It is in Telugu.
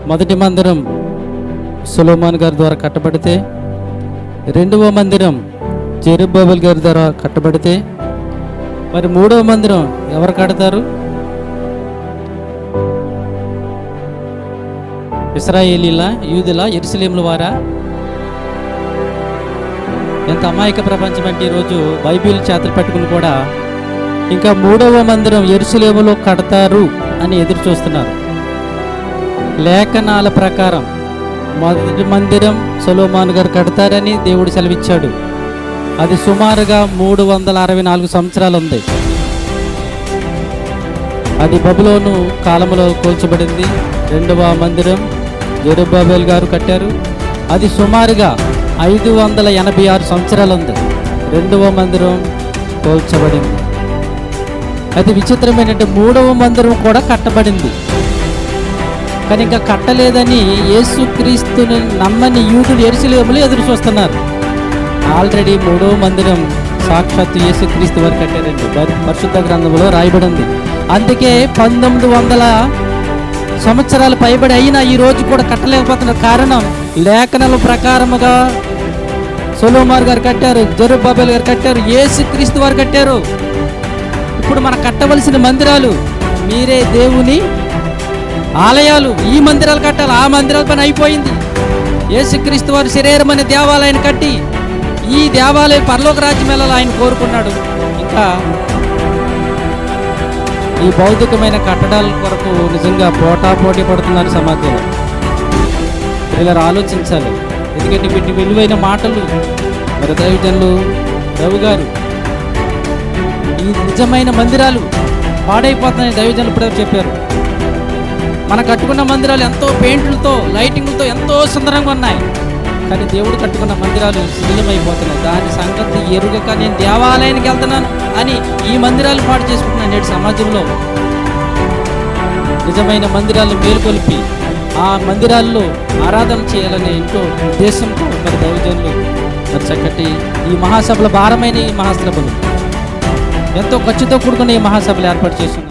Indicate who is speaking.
Speaker 1: మొదటి మందిరం సొలొమోను గారి ద్వారా కట్టబడితే, రెండవ మందిరం జెరుబ్బాబెల్ గారి ద్వారా కట్టబడితే, మరి మూడవ మందిరం ఎవరు కడతారు? ఇశ్రాయేలీల, యూదుల, యెరూషలేముల వారా? ఎంత అమాయక ప్రపంచం అంటే ఈరోజు బైబిల్ చేతులు పెట్టుకుని కూడా ఇంకా మూడవ మందిరం యెరూషలేములో కడతారు అని ఎదురు చూస్తున్నారు. లేఖనాల ప్రకారం మొదటి మందిరం సొలొమోను గారు కడతారని దేవుడు సెలవిచ్చాడు. అది సుమారుగా 364 సంవత్సరాలు ఉంది. అది బబులోను కాలంలో కూల్చబడింది. రెండవ మందిరం జెరుబ్బాబెల్ గారు కట్టారు. అది సుమారుగా 586 సంవత్సరాలు ఉంది. రెండవ మందిరం కూల్చబడింది. అది విచిత్రమైనట్టు మూడవ మందిరం కూడా కట్టబడింది. కానీ ఇంకా కట్టలేదని యేసుక్రీస్తుని నమ్మని యూదులు యెరూషలేములో ఎదురు చూస్తున్నారు. ఆల్రెడీ మూడవ మందిరం సాక్షాత్తు యేసుక్రీస్తు వారు కట్టారండి. పరిశుద్ధ గ్రంథంలో రాయబడింది. అందుకే 1900 సంవత్సరాలు పైబడి అయినా ఈ రోజు కూడా కట్టలేకపోతున్న కారణం లేఖనాల ప్రకారముగా సొలొమోను గారు కట్టారు, జెరుబ్బాబెల్ గారు కట్టారు, యేసుక్రీస్తు వారు కట్టారు. ఇప్పుడు మనం కట్టవలసిన మందిరాలు, మీరే దేవుని ఆలయాలు. ఈ మందిరాలు కట్టాలి. ఆ మందిరాల పని అయిపోయింది. యేసుక్రీస్తు వారు శరీరం అనే దేవాలయాన్ని కట్టి ఈ దేవాలయం పరలోక రాజ్యం వెళ్ళాలి ఆయన కోరుకున్నాడు. ఇంకా ఈ భౌతికమైన కట్టడాల కొరకు నిజంగా పోటీ పడుతున్నారు సమాజంలో. ఇలా ఆలోచించాలి. ఎందుకంటే వీటి విలువైన మాటలు మరి దైవజనులు రవి గారు ఈ నిజమైన మందిరాలు పాడైపోతున్నాయని దైవజనులు ఇప్పుడు చెప్పారు. మన కట్టుకున్న మందిరాలు ఎంతో పెయింట్లతో, లైటింగ్లతో ఎంతో సుందరంగా ఉన్నాయి. కానీ దేవుడు కట్టుకున్న మందిరాలు శిథిలమైపోతున్నాయి. దాని సంగతి ఎరుగక నేను దేవాలయానికి వెళ్తున్నాను అని ఈ మందిరాలు పాడు చేసుకుంటున్నాను. నేటి సమాజంలో నిజమైన మందిరాలను మేలుకొల్పి ఆ మందిరాల్లో ఆరాధన చేయాలనే ఎంతో ఉద్దేశంతో మరి దైవజనులు మరి చక్కటి ఈ మహాసభల భారమైన ఈ మహాసభలు ఎంతో ఖర్చుతో కూడుకున్న ఈ మహాసభలు ఏర్పాటు చేస్తున్నారు.